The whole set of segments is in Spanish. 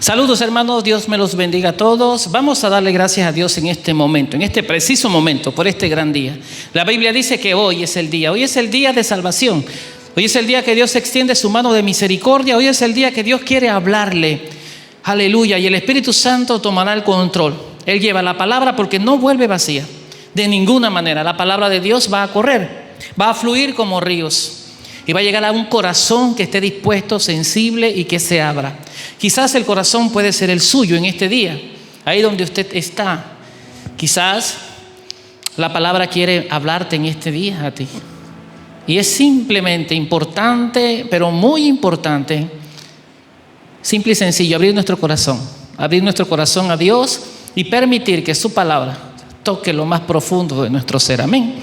Saludos, hermanos, Dios me los bendiga a todos. Vamos a darle gracias a Dios en este momento, en este preciso momento, por este gran día. La Biblia dice que hoy es el día de salvación. Hoy es el día que Dios extiende su mano de misericordia. Hoy es el día que Dios quiere hablarle. Aleluya. Y el Espíritu Santo tomará el control. Él lleva la palabra porque no vuelve vacía. De ninguna manera. La palabra de Dios va a correr, va a fluir como ríos. Y va a llegar a un corazón que esté dispuesto, sensible y que se abra. Quizás el corazón puede ser el suyo en este día, ahí donde usted está. Quizás la palabra quiere hablarte en este día a ti. Y es simplemente importante, pero muy importante, simple y sencillo, abrir nuestro corazón a Dios y permitir que su palabra toque lo más profundo de nuestro ser. Amén.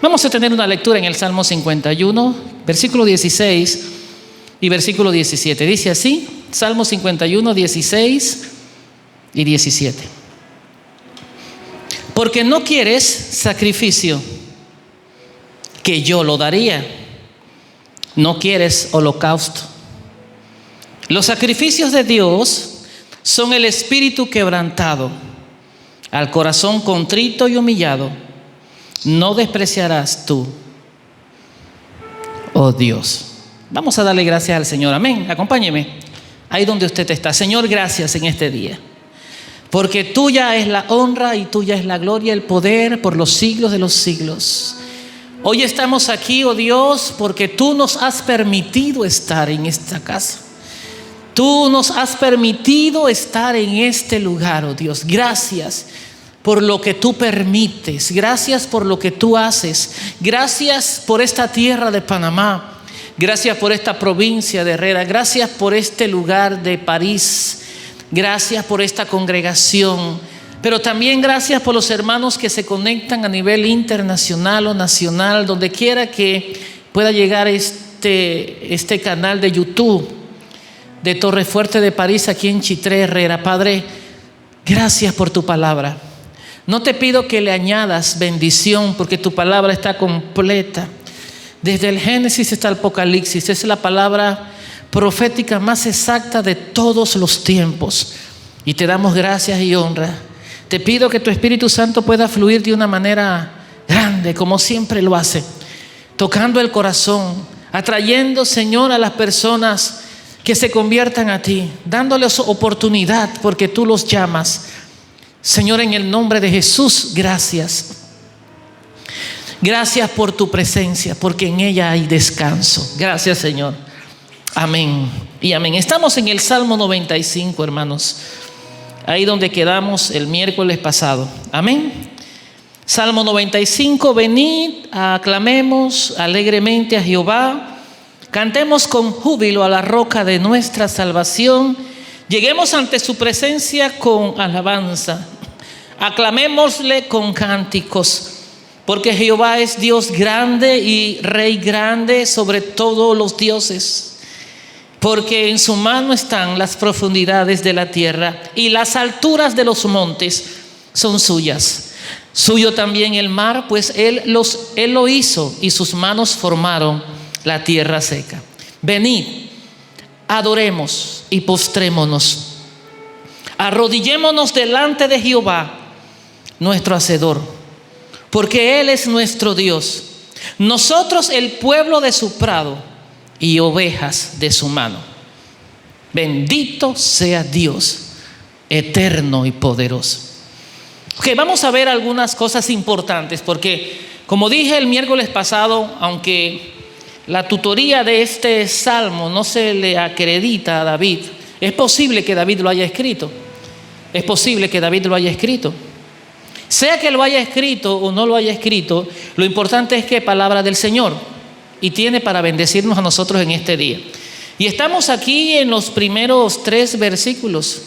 Vamos a tener una lectura en el Salmo 51, versículo 16 y versículo 17. Dice así, Salmo 51, 16 y 17. Porque no quieres sacrificio, que yo lo daría. No quieres holocausto. Los sacrificios de Dios son el espíritu quebrantado. Al corazón contrito y humillado no despreciarás tú, oh Dios. Vamos a darle gracias al Señor. Amén. Acompáñeme ahí donde usted está. Señor, gracias en este día, porque tuya es la honra y tuya es la gloria, el poder por los siglos de los siglos. Hoy estamos aquí, oh Dios, porque tú nos has permitido estar en esta casa. Tú nos has permitido estar en este lugar, oh Dios. Gracias por lo que tú permites. Gracias por lo que tú haces. Gracias por esta tierra de Panamá. Gracias por esta provincia de Herrera. Gracias por este lugar de París. Gracias por esta congregación. Pero también gracias por los hermanos que se conectan a nivel internacional o nacional, donde quiera que pueda llegar este canal de YouTube de Torrefuerte de París, aquí en Chitré, Herrera. Padre, gracias por tu palabra. No te pido que le añadas bendición, porque tu palabra está completa. Desde el Génesis hasta el Apocalipsis, es la palabra profética más exacta de todos los tiempos. Y te damos gracias y honra. Te pido que tu Espíritu Santo pueda fluir de una manera grande, como siempre lo hace, tocando el corazón, atrayendo, Señor, a las personas que se conviertan a ti, dándoles oportunidad porque tú los llamas. Señor, en el nombre de Jesús, gracias. Gracias por tu presencia, porque en ella hay descanso. Gracias, Señor. Amén y amén. Estamos en el Salmo 95, hermanos, ahí donde quedamos el miércoles pasado. Amén. Salmo 95, venid, aclamemos alegremente a Jehová, cantemos con júbilo a la roca de nuestra salvación, lleguemos ante su presencia con alabanza, aclamémosle con cánticos, porque Jehová es Dios grande y Rey grande sobre todos los dioses. Porque en su mano están las profundidades de la tierra y las alturas de los montes son suyas. Suyo también el mar, pues él lo hizo y sus manos formaron la tierra seca. Venid, adoremos y postrémonos. Arrodillémonos delante de Jehová, nuestro Hacedor, porque Él es nuestro Dios. Nosotros el pueblo de su prado y ovejas de su mano. Bendito sea Dios, eterno y poderoso. Ok, vamos a ver algunas cosas importantes, porque como dije el miércoles pasado, aunque la tutoría de este salmo no se le acredita a David, es posible que David lo haya escrito. Es posible que David lo haya escrito. Sea que lo haya escrito o no lo haya escrito, lo importante es que es palabra del Señor y tiene para bendecirnos a nosotros en este día. Y estamos aquí en los primeros 3 versículos,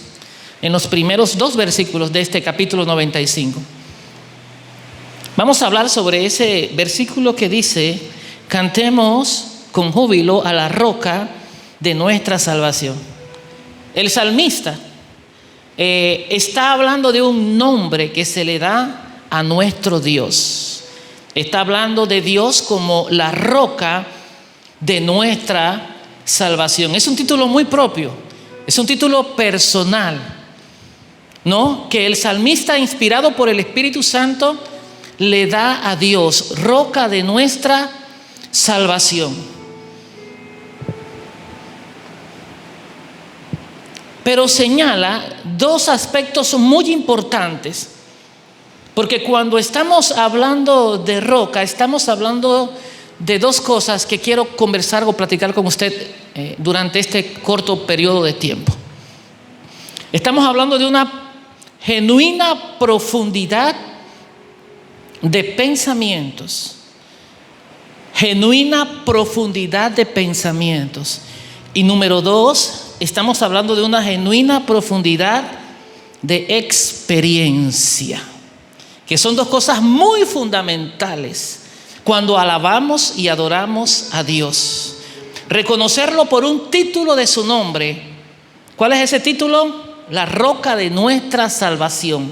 en los primeros 2 versículos de este capítulo 95. Vamos a hablar sobre ese versículo que dice: cantemos con júbilo a la roca de nuestra salvación. El salmista está hablando de un nombre que se le da a nuestro Dios. Está hablando de Dios como la roca de nuestra salvación. Es un título muy propio. Es un título personal, ¿no? Que el salmista, inspirado por el Espíritu Santo, le da a Dios, roca de nuestra salvación. Pero señala dos aspectos muy importantes, porque cuando estamos hablando de roca, estamos hablando de dos cosas que quiero conversar o platicar con usted durante este corto periodo de tiempo. Estamos hablando de una genuina profundidad de pensamientos. Genuina profundidad de pensamientos. Y número dos, estamos hablando de una genuina profundidad de experiencia, que son dos cosas muy fundamentales cuando alabamos y adoramos a Dios. Reconocerlo por un título de su nombre. ¿Cuál es ese título? La roca de nuestra salvación.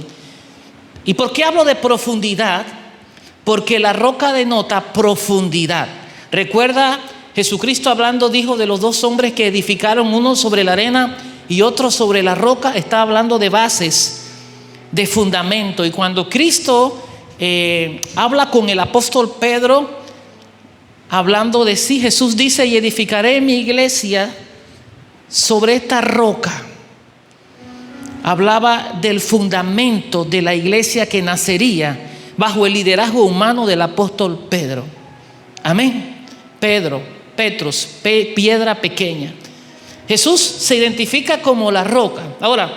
¿Y por qué hablo de profundidad? Porque la roca denota profundidad. Recuerda, Jesucristo hablando dijo de los dos hombres que edificaron, uno sobre la arena y otro sobre la roca. Está hablando de bases, de fundamento. Y cuando Cristo habla con el apóstol Pedro, hablando de sí, Jesús dice: y edificaré mi iglesia sobre esta roca. Hablaba del fundamento de la iglesia que nacería bajo el liderazgo humano del apóstol Pedro. Amén. Petros, piedra pequeña. Jesús se identifica como la roca. Ahora,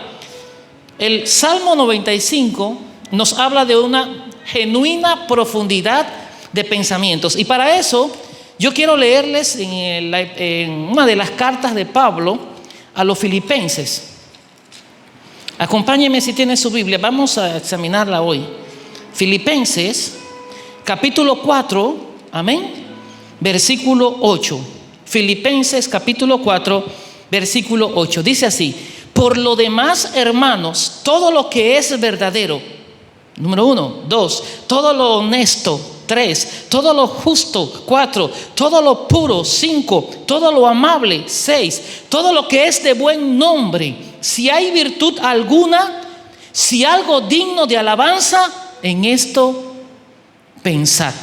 el Salmo 95 nos habla de una genuina profundidad de pensamientos. Y para eso yo quiero leerles en una de las cartas de Pablo a los Filipenses. Acompáñenme si tienen su Biblia, vamos a examinarla hoy. Filipenses, capítulo 4, amén, versículo 8. Filipenses, capítulo 4, versículo 8. Dice así: por lo demás, hermanos, todo lo que es verdadero, número 1, 2, todo lo honesto, 3, todo lo justo, 4, todo lo puro, 5, todo lo amable, 6, todo lo que es de buen nombre, si hay virtud alguna, si algo digno de alabanza, en esto pensad.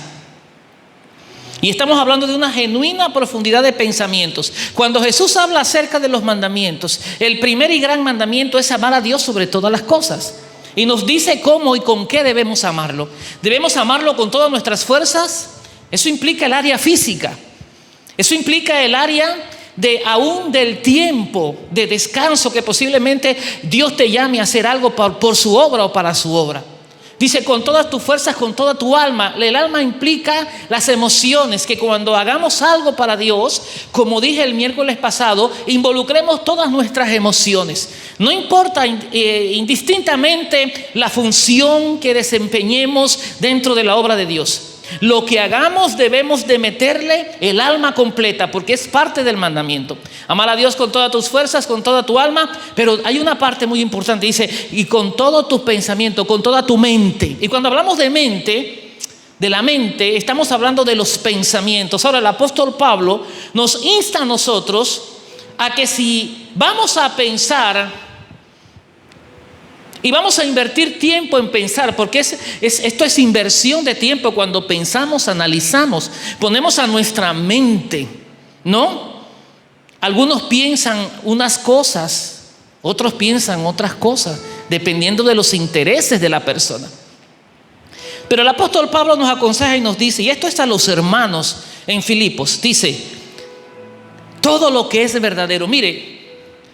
Y estamos hablando de una genuina profundidad de pensamientos. Cuando Jesús habla acerca de los mandamientos, el primer y gran mandamiento es amar a Dios sobre todas las cosas. Y nos dice cómo y con qué debemos amarlo. Debemos amarlo con todas nuestras fuerzas. Eso implica el área física. Eso implica el área aún del tiempo de descanso que posiblemente Dios te llame a hacer algo por su obra o para su obra. Dice con todas tus fuerzas, con toda tu alma. El alma implica las emociones, que cuando hagamos algo para Dios, como dije el miércoles pasado, involucremos todas nuestras emociones. No importa indistintamente la función que desempeñemos dentro de la obra de Dios. Lo que hagamos debemos de meterle el alma completa, porque es parte del mandamiento. Amar a Dios con todas tus fuerzas, con toda tu alma, pero hay una parte muy importante, dice, y con todo tu pensamiento, con toda tu mente. Y cuando hablamos de mente, de la mente, estamos hablando de los pensamientos. Ahora el apóstol Pablo nos insta a nosotros a que si vamos a pensar y vamos a invertir tiempo en pensar, porque esto es inversión de tiempo. Cuando pensamos, analizamos, ponemos a nuestra mente, ¿no? Algunos piensan unas cosas, otros piensan otras cosas, dependiendo de los intereses de la persona. Pero el apóstol Pablo nos aconseja y nos dice, y esto es a los hermanos en Filipos, dice, todo lo que es verdadero. Mire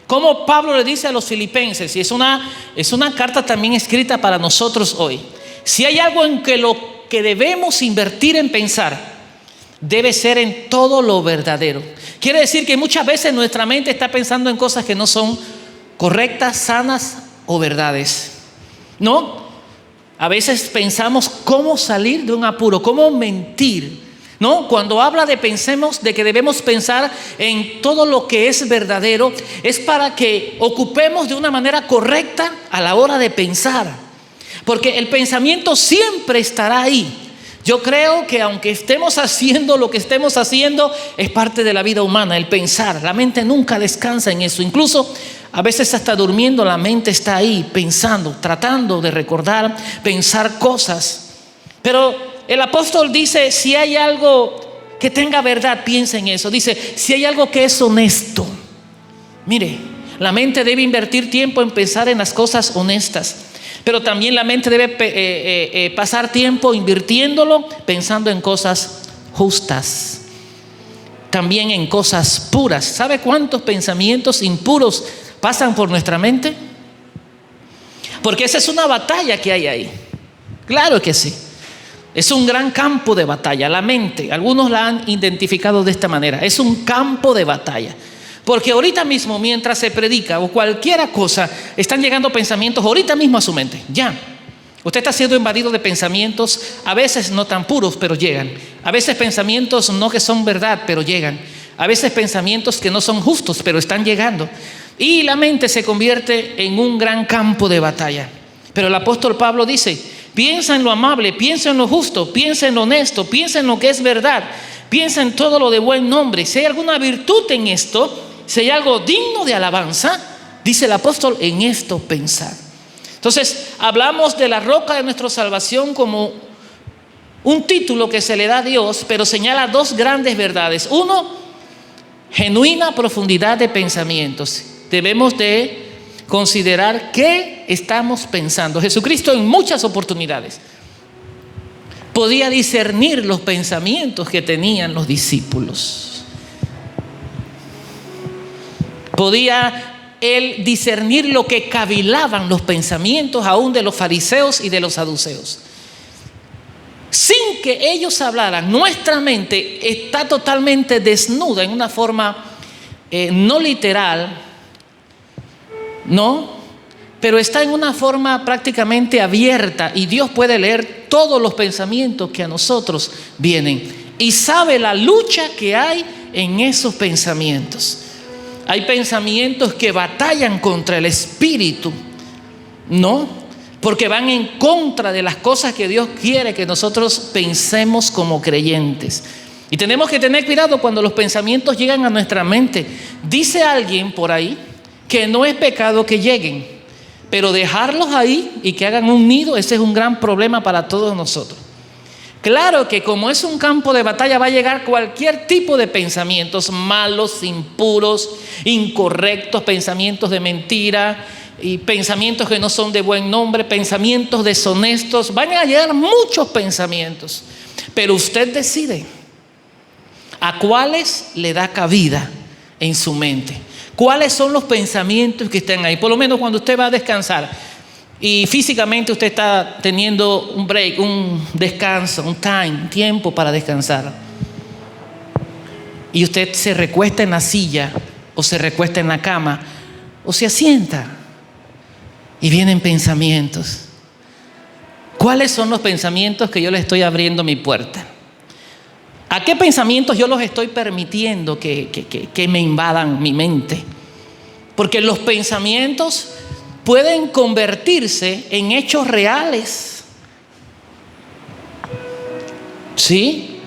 como Pablo le dice a los filipenses, y es una carta también escrita para nosotros hoy. Si hay algo en que lo que debemos invertir en pensar, debe ser en todo lo verdadero. Quiere decir que muchas veces nuestra mente está pensando en cosas que no son correctas, sanas o verdades, ¿no? A veces pensamos cómo salir de un apuro, cómo mentir, ¿no? Cuando habla de pensemos, de que debemos pensar en todo lo que es verdadero, es para que ocupemos de una manera correcta a la hora de pensar, porque el pensamiento siempre estará ahí. Yo creo que aunque estemos haciendo lo que estemos haciendo, es parte de la vida humana, el pensar. La mente nunca descansa en eso. Incluso A veces hasta durmiendo la mente está ahí pensando, tratando de recordar, pensar cosas. Pero el apóstol dice, si hay algo que tenga verdad, piensa en eso. Dice, si hay algo que es honesto. Mire, la mente debe invertir tiempo en pensar en las cosas honestas. Pero también la mente debe pasar tiempo invirtiéndolo pensando en cosas justas. También en cosas puras. ¿Sabe cuántos pensamientos impuros pasan por nuestra mente? Porque esa es una batalla que hay ahí. Claro que sí. Es un gran campo de batalla, la mente. Algunos la han identificado de esta manera. Es un campo de batalla. Porque ahorita mismo, mientras se predica o cualquier cosa, están llegando pensamientos ahorita mismo a su mente. Ya. Usted está siendo invadido de pensamientos, a veces no tan puros, pero llegan. A veces pensamientos no que son verdad, pero llegan. A veces pensamientos que no son justos, pero están llegando. Y la mente se convierte en un gran campo de batalla. Pero el apóstol Pablo dice, piensa en lo amable, piensa en lo justo, piensa en lo honesto, piensa en lo que es verdad, piensa en todo lo de buen nombre. Si hay alguna virtud en esto, si hay algo digno de alabanza, dice el apóstol, en esto pensar. Entonces, hablamos de la roca de nuestra salvación como un título que se le da a Dios, pero señala dos grandes verdades. Uno, genuina profundidad de pensamientos. Debemos de considerar qué estamos pensando. Jesucristo en muchas oportunidades podía discernir los pensamientos que tenían los discípulos. Podía él discernir lo que cavilaban los pensamientos aún de los fariseos y de los saduceos. Sin que ellos hablaran, nuestra mente está totalmente desnuda en una forma no literal, no, pero está en una forma prácticamente abierta y Dios puede leer todos los pensamientos que a nosotros vienen y sabe la lucha que hay en esos pensamientos. Hay pensamientos que batallan contra el espíritu, ¿no? Porque van en contra de las cosas que Dios quiere que nosotros pensemos como creyentes. Y tenemos que tener cuidado cuando los pensamientos llegan a nuestra mente. Dice alguien por ahí que no es pecado que lleguen, pero dejarlos ahí y que hagan un nido, ese es un gran problema para todos nosotros. Claro que como es un campo de batalla va a llegar cualquier tipo de pensamientos malos, impuros, incorrectos, pensamientos de mentira y pensamientos que no son de buen nombre, pensamientos deshonestos. Van a llegar muchos pensamientos, pero usted decide a cuáles le da cabida en su mente. ¿Cuáles son los pensamientos que están ahí? Por lo menos cuando usted va a descansar y físicamente usted está teniendo un break, un descanso, un tiempo para descansar. Y usted se recuesta en la silla o se recuesta en la cama o se asienta y vienen pensamientos. ¿Cuáles son los pensamientos que yo le estoy abriendo mi puerta? ¿A qué pensamientos yo los estoy permitiendo que me invadan mi mente? Porque los pensamientos pueden convertirse en hechos reales. ¿Sí?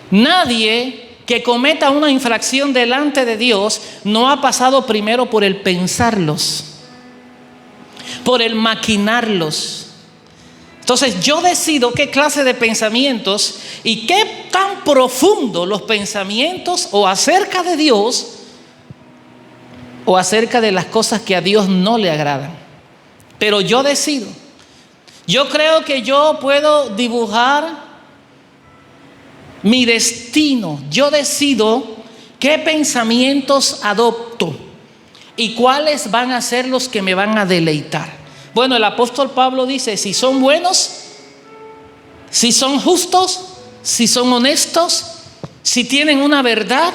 Nadie que cometa una infracción delante de Dios no ha pasado primero por el pensarlos, por el maquinarlos. Entonces yo decido qué clase de pensamientos y qué tan profundo los pensamientos o acerca de Dios o acerca de las cosas que a Dios no le agradan. Pero yo decido. Yo creo que yo puedo dibujar mi destino. Yo decido qué pensamientos adopto y cuáles van a ser los que me van a deleitar. Bueno, el apóstol Pablo dice, si son buenos, si son justos, si son honestos, si tienen una verdad,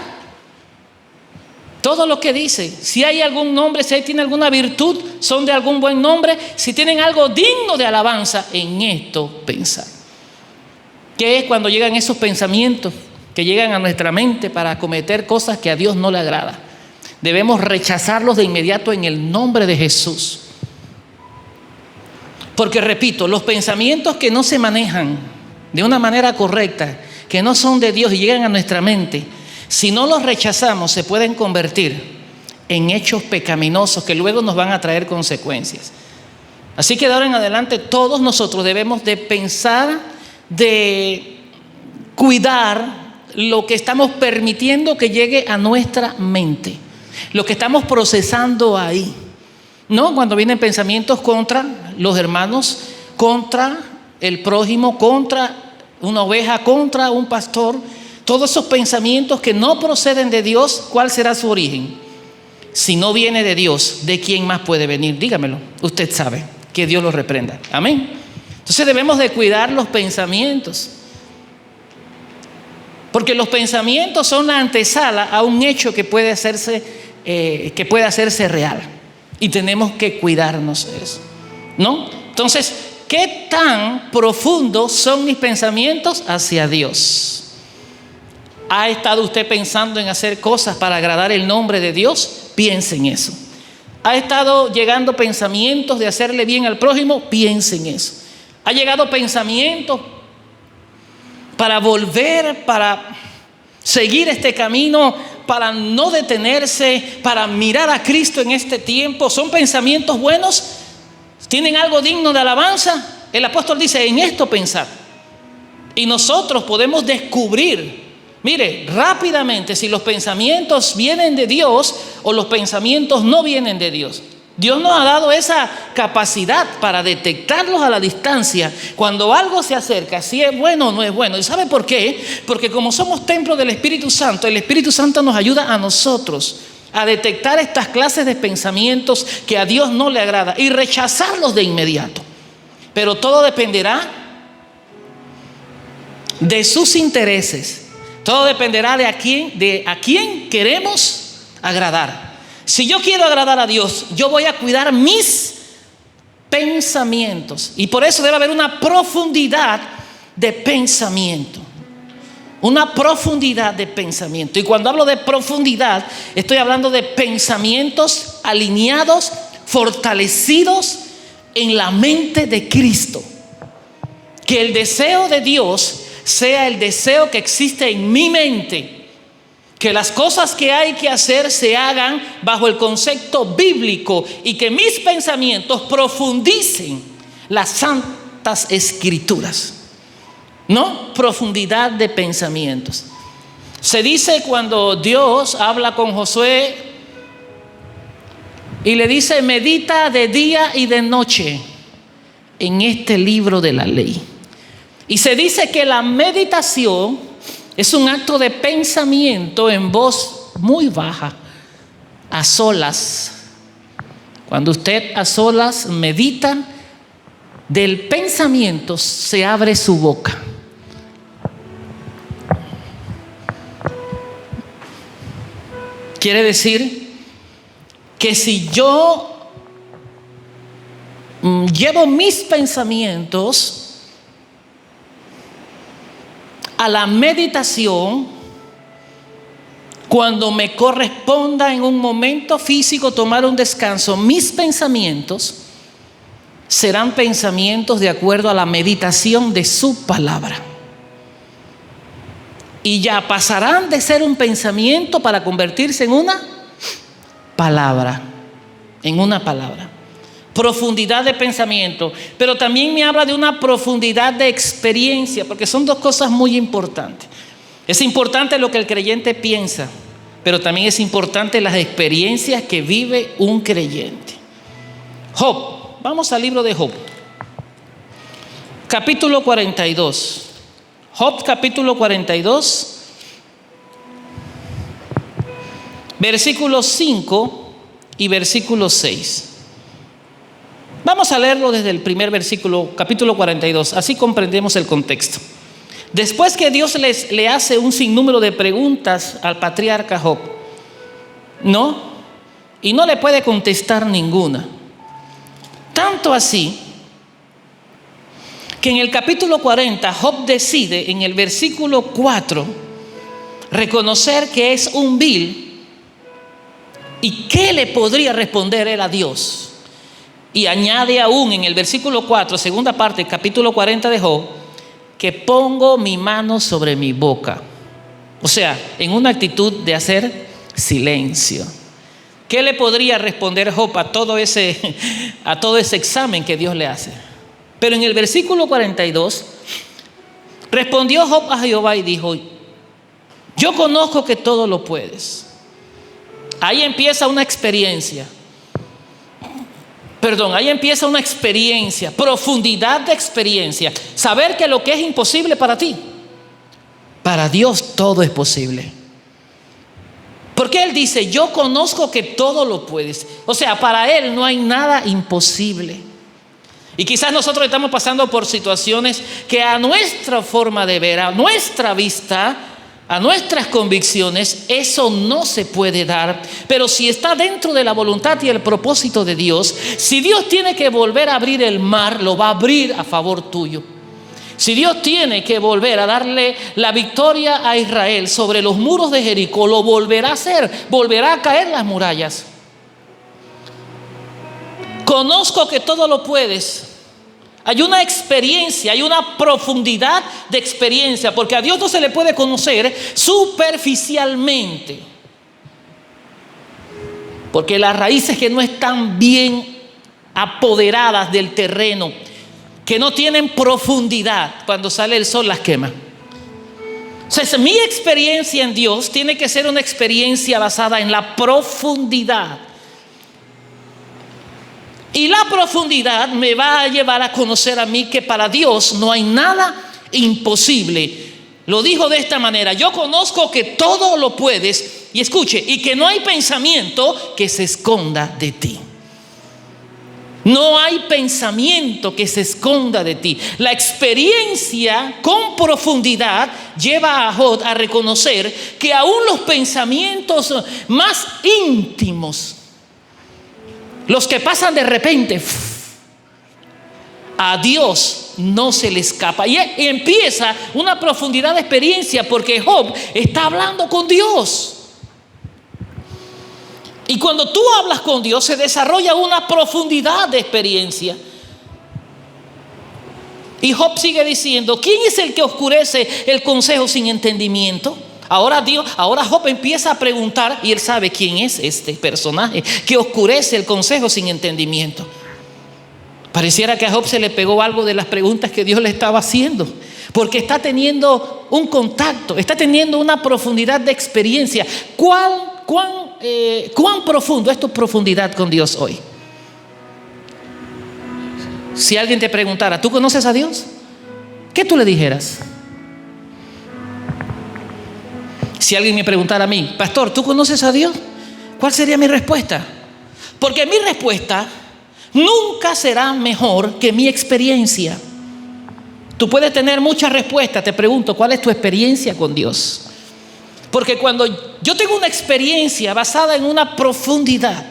todo lo que dice, si hay algún nombre, si tiene alguna virtud, son de algún buen nombre, si tienen algo digno de alabanza, en esto pensar. ¿Qué es cuando llegan esos pensamientos que llegan a nuestra mente para cometer cosas que a Dios no le agrada? Debemos rechazarlos de inmediato en el nombre de Jesús. Porque repito, los pensamientos que no se manejan de una manera correcta, que no son de Dios y llegan a nuestra mente, si no los rechazamos, se pueden convertir en hechos pecaminosos que luego nos van a traer consecuencias. Así que de ahora en adelante todos nosotros debemos de pensar, de cuidar lo que estamos permitiendo que llegue a nuestra mente, lo que estamos procesando ahí, ¿no? Cuando vienen pensamientos contra los hermanos, contra el prójimo, contra una oveja, contra un pastor, todos esos pensamientos que no proceden de Dios, ¿cuál será su origen? Si no viene de Dios, ¿de quién más puede venir? Dígamelo, usted sabe, que Dios lo reprenda. Amén. Entonces debemos de cuidar los pensamientos, porque los pensamientos son la antesala a un hecho que puede hacerse real, y tenemos que cuidarnos de eso, ¿no? Entonces, ¿qué tan profundos son mis pensamientos hacia Dios? ¿Ha estado usted pensando en hacer cosas para agradar el nombre de Dios? Piense en eso. ¿Ha estado llegando pensamientos de hacerle bien al prójimo? Piense en eso. ¿Ha llegado pensamientos para volver, para seguir este camino, para no detenerse, para mirar a Cristo en este tiempo? ¿Son pensamientos buenos? ¿Tienen algo digno de alabanza? El apóstol dice, en esto pensad. Y nosotros podemos descubrir, mire, rápidamente si los pensamientos vienen de Dios o los pensamientos no vienen de Dios. Dios nos ha dado esa capacidad para detectarlos a la distancia cuando algo se acerca, si es bueno o no es bueno. ¿Y sabe por qué? Porque como somos templo del Espíritu Santo, el Espíritu Santo nos ayuda a nosotros a detectar estas clases de pensamientos que a Dios no le agrada y rechazarlos de inmediato. Pero todo dependerá de sus intereses. Todo dependerá de a quién queremos agradar. Si yo quiero agradar a Dios, yo voy a cuidar mis pensamientos. Y por eso debe haber una profundidad de pensamiento. Una profundidad de pensamiento. Y cuando hablo de profundidad, estoy hablando de pensamientos alineados, fortalecidos en la mente de Cristo. Que el deseo de Dios sea el deseo que existe en mi mente. Que las cosas que hay que hacer se hagan bajo el concepto bíblico y que mis pensamientos profundicen las santas escrituras. ¿No? Profundidad de pensamientos. Se dice cuando Dios habla con Josué y le dice, medita de día y de noche en este libro de la ley. Y se dice que la meditación es un acto de pensamiento en voz muy baja, a solas. Cuando usted a solas medita, del pensamiento se abre su boca. Quiere decir que si yo llevo mis pensamientos a la meditación, cuando me corresponda en un momento físico tomar un descanso, mis pensamientos serán pensamientos de acuerdo a la meditación de su palabra. Y ya pasarán de ser un pensamiento para convertirse en una palabra. En una palabra. Profundidad de pensamiento, pero también me habla de una profundidad de experiencia, porque son dos cosas muy importantes. Es importante lo que el creyente piensa, pero también es importante las experiencias que vive un creyente. Job, vamos al libro de Job, capítulo 42. Job capítulo 42, versículos 5 y versículo 6. Vamos a leerlo desde el primer versículo, capítulo 42, así comprendemos el contexto. Después que Dios le hace un sinnúmero de preguntas al patriarca Job, ¿no? Y no le puede contestar ninguna. Tanto así que en el capítulo 40 Job decide en el versículo 4 reconocer que es un vil y qué le podría responder él a Dios. Y añade aún en el versículo 4, segunda parte, capítulo 40 de Job, que pongo mi mano sobre mi boca. O sea, en una actitud de hacer silencio. ¿Qué le podría responder Job a todo ese examen que Dios le hace? Pero en el versículo 42, respondió Job a Jehová y dijo: yo conozco que todo lo puedes. Ahí empieza una experiencia. Ahí empieza una experiencia, profundidad de experiencia. Saber que lo que es imposible para ti, para Dios todo es posible. Porque Él dice: yo conozco que todo lo puedes. O sea, para Él no hay nada imposible. Y quizás nosotros estamos pasando por situaciones que a nuestra forma de ver, a nuestra vista, a nuestras convicciones, eso no se puede dar. Pero si está dentro de la voluntad y el propósito de Dios, si Dios tiene que volver a abrir el mar, lo va a abrir a favor tuyo. Si Dios tiene que volver a darle la victoria a Israel sobre los muros de Jericó, lo volverá a hacer, volverá a caer las murallas. Conozco que todo lo puedes. Hay una experiencia, hay una profundidad de experiencia, porque a Dios no se le puede conocer superficialmente. Porque las raíces que no están bien apoderadas del terreno, que no tienen profundidad, cuando sale el sol las quema. Entonces, mi experiencia en Dios tiene que ser una experiencia basada en la profundidad. Y la profundidad me va a llevar a conocer a mí que para Dios no hay nada imposible. Lo dijo de esta manera: yo conozco que todo lo puedes, y escuche, y que no hay pensamiento que se esconda de ti. No hay pensamiento que se esconda de ti. La experiencia con profundidad lleva a Job a reconocer que aún los pensamientos más íntimos, los que pasan de repente, a Dios no se le escapa. Y empieza una profundidad de experiencia, porque Job está hablando con Dios. Y cuando tú hablas con Dios, se desarrolla una profundidad de experiencia. Y Job sigue diciendo: ¿quién es el que oscurece el consejo sin entendimiento? Ahora Job empieza a preguntar, y él sabe quién es este personaje que oscurece el consejo sin entendimiento. Pareciera que a Job se le pegó algo de las preguntas que Dios le estaba haciendo, porque está teniendo un contacto, está teniendo una profundidad de experiencia. ¿Cuán profundo es tu profundidad con Dios hoy? Si alguien te preguntara: ¿tú conoces a Dios?, ¿qué tú le dijeras? Si alguien me preguntara a mí: pastor, ¿tú conoces a Dios?, ¿cuál sería mi respuesta? Porque mi respuesta nunca será mejor que mi experiencia. Tú puedes tener muchas respuestas. Te pregunto: ¿cuál es tu experiencia con Dios? Porque cuando yo tengo una experiencia basada en una profundidad,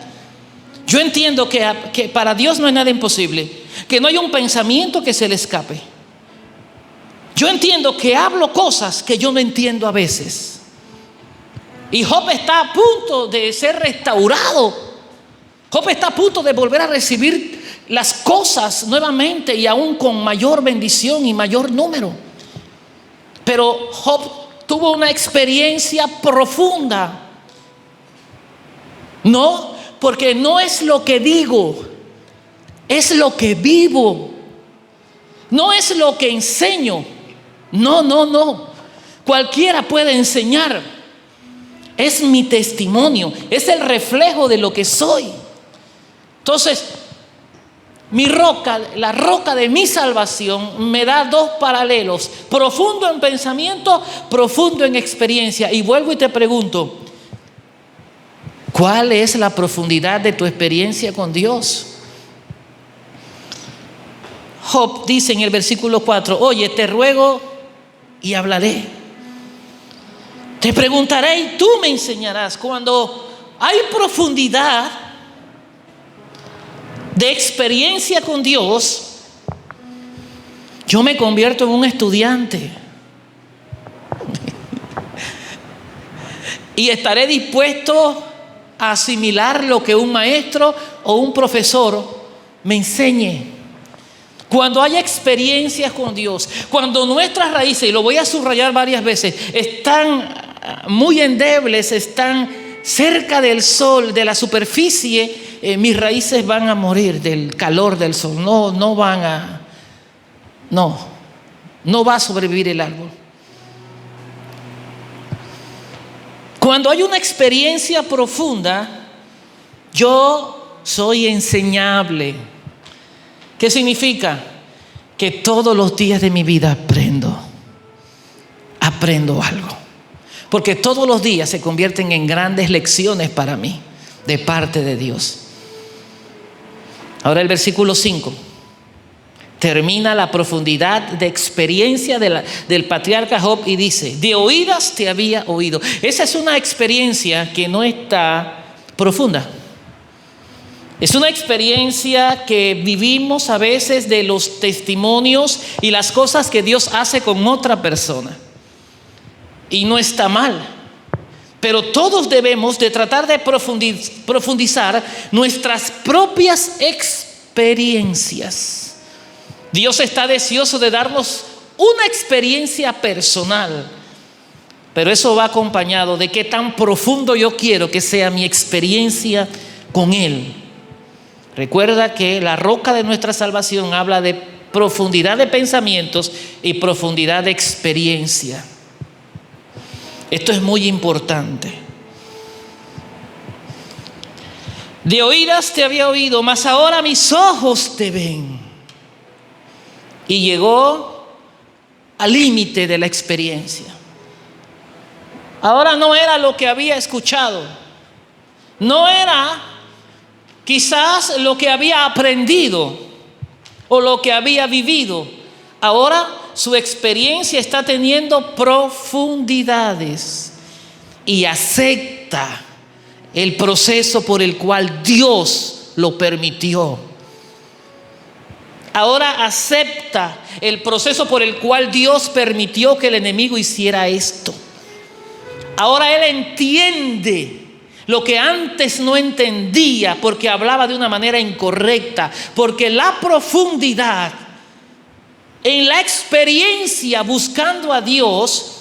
yo entiendo que para Dios no hay nada imposible, que no hay un pensamiento que se le escape. Yo entiendo que hablo cosas que yo no entiendo a veces. Y Job está a punto de ser restaurado. Job está a punto de volver a recibir las cosas nuevamente, y aún con mayor bendición y mayor número. Pero Job tuvo una experiencia profunda. No, porque no es lo que digo, es lo que vivo. No es lo que enseño. No. Cualquiera puede enseñar. Es mi testimonio, es el reflejo de lo que soy. Entonces, mi roca, la roca de mi salvación, me da dos paralelos: profundo en pensamiento, profundo en experiencia. Y vuelvo y te pregunto: ¿cuál es la profundidad de tu experiencia con Dios? Job dice en el versículo 4: oye, te ruego y hablaré. Te preguntaré y tú me enseñarás. Cuando hay profundidad de experiencia con Dios, yo me convierto en un estudiante. Y estaré dispuesto a asimilar lo que un maestro o un profesor me enseñe. Cuando haya experiencias con Dios, cuando nuestras raíces, y lo voy a subrayar varias veces, están muy endebles, están cerca del sol, de la superficie, mis raíces van a morir del calor del sol. No va a sobrevivir el árbol. Cuando hay una experiencia profunda, yo soy enseñable. ¿Qué significa? Que todos los días de mi vida aprendo algo. Porque todos los días se convierten en grandes lecciones para mí, de parte de Dios. Ahora el versículo 5 termina la profundidad de experiencia del patriarca Job y dice: de oídas te había oído. Esa es una experiencia que no está profunda. Es una experiencia que vivimos a veces de los testimonios y las cosas que Dios hace con otra persona. Y no está mal. Pero todos debemos de tratar de profundizar nuestras propias experiencias. Dios está deseoso de darnos una experiencia personal, pero eso va acompañado de qué tan profundo yo quiero que sea mi experiencia con Él. Recuerda que la roca de nuestra salvación habla de profundidad de pensamientos y profundidad de experiencia. Esto es muy importante. De oídas te había oído, mas ahora mis ojos te ven. Y llegó al límite de la experiencia. Ahora no era lo que había escuchado. No era quizás lo que había aprendido o lo que había vivido. Ahora su experiencia está teniendo profundidades y acepta el proceso por el cual Dios lo permitió. Ahora acepta el proceso por el cual Dios permitió que el enemigo hiciera esto. Ahora él entiende lo que antes no entendía porque hablaba de una manera incorrecta. Porque la profundidad en la experiencia buscando a Dios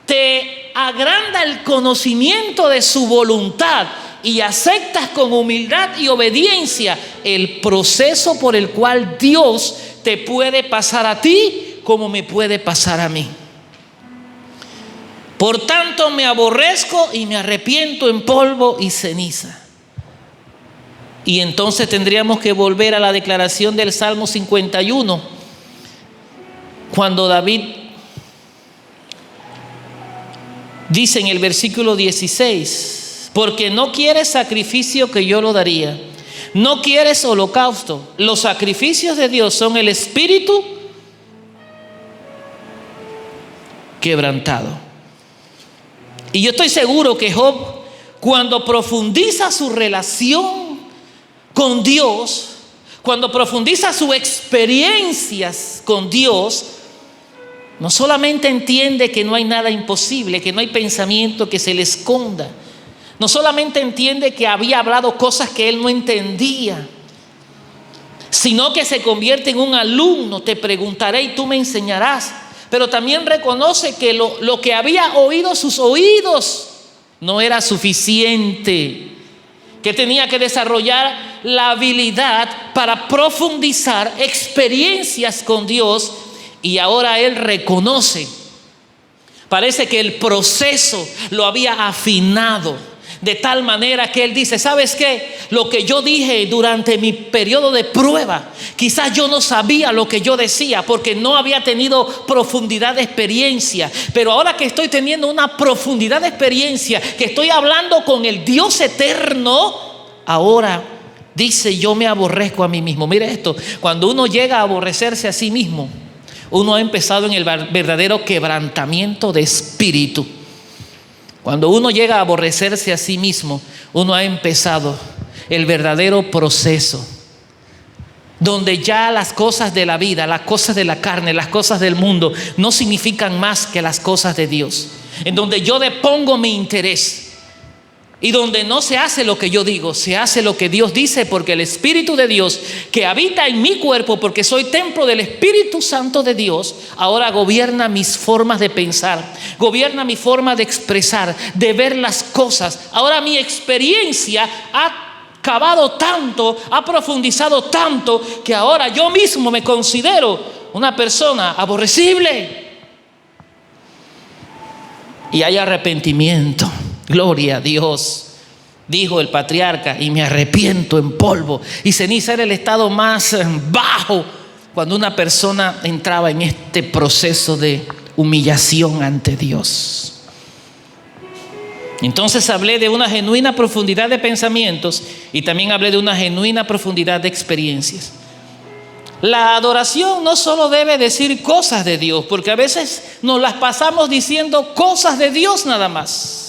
te agranda el conocimiento de su voluntad y aceptas con humildad y obediencia el proceso por el cual Dios te puede pasar a ti como me puede pasar a mí. Por tanto me aborrezco y me arrepiento en polvo y ceniza. Y entonces tendríamos que volver a la declaración del Salmo 51, cuando David dice en el versículo 16: porque no quieres sacrificio que yo lo daría, no quieres holocausto. Los sacrificios de Dios son el espíritu quebrantado. Y yo estoy seguro que Job, cuando profundiza su relación con Dios, cuando profundiza sus experiencias con Dios, no solamente entiende que no hay nada imposible, que no hay pensamiento que se le esconda. No solamente entiende que había hablado cosas que él no entendía, sino que se convierte en un alumno. Te preguntaré y tú me enseñarás. Pero también reconoce que lo que había oído sus oídos no era suficiente, que tenía que desarrollar la habilidad para profundizar experiencias con Dios. Y ahora él reconoce, parece que el proceso lo había afinado de tal manera que él dice: ¿sabes qué? Lo que yo dije durante mi periodo de prueba, quizás yo no sabía lo que yo decía porque no había tenido profundidad de experiencia. Pero ahora que estoy teniendo una profundidad de experiencia, que estoy hablando con el Dios eterno, ahora dice: yo me aborrezco a mí mismo. Mire esto, cuando uno llega a aborrecerse a sí mismo, uno ha empezado en el verdadero quebrantamiento de espíritu. Cuando uno llega a aborrecerse a sí mismo, uno ha empezado el verdadero proceso, donde ya las cosas de la vida, las cosas de la carne, las cosas del mundo no significan más que las cosas de Dios, en donde yo depongo mi interés y donde no se hace lo que yo digo, se hace lo que Dios dice, porque el Espíritu de Dios que habita en mi cuerpo, porque soy templo del Espíritu Santo de Dios, ahora gobierna mis formas de pensar, gobierna mi forma de expresar, de ver las cosas. Ahora mi experiencia ha cavado tanto, ha profundizado tanto, que ahora yo mismo me considero una persona aborrecible. Y hay arrepentimiento. Gloria a Dios. Dijo el patriarca: y me arrepiento en polvo y ceniza. Era el estado más bajo cuando una persona entraba en este proceso de humillación ante Dios. Entonces hablé de una genuina profundidad de pensamientos y también hablé de una genuina profundidad de experiencias. La adoración no solo debe decir cosas de Dios, porque a veces nos las pasamos diciendo cosas de Dios nada más.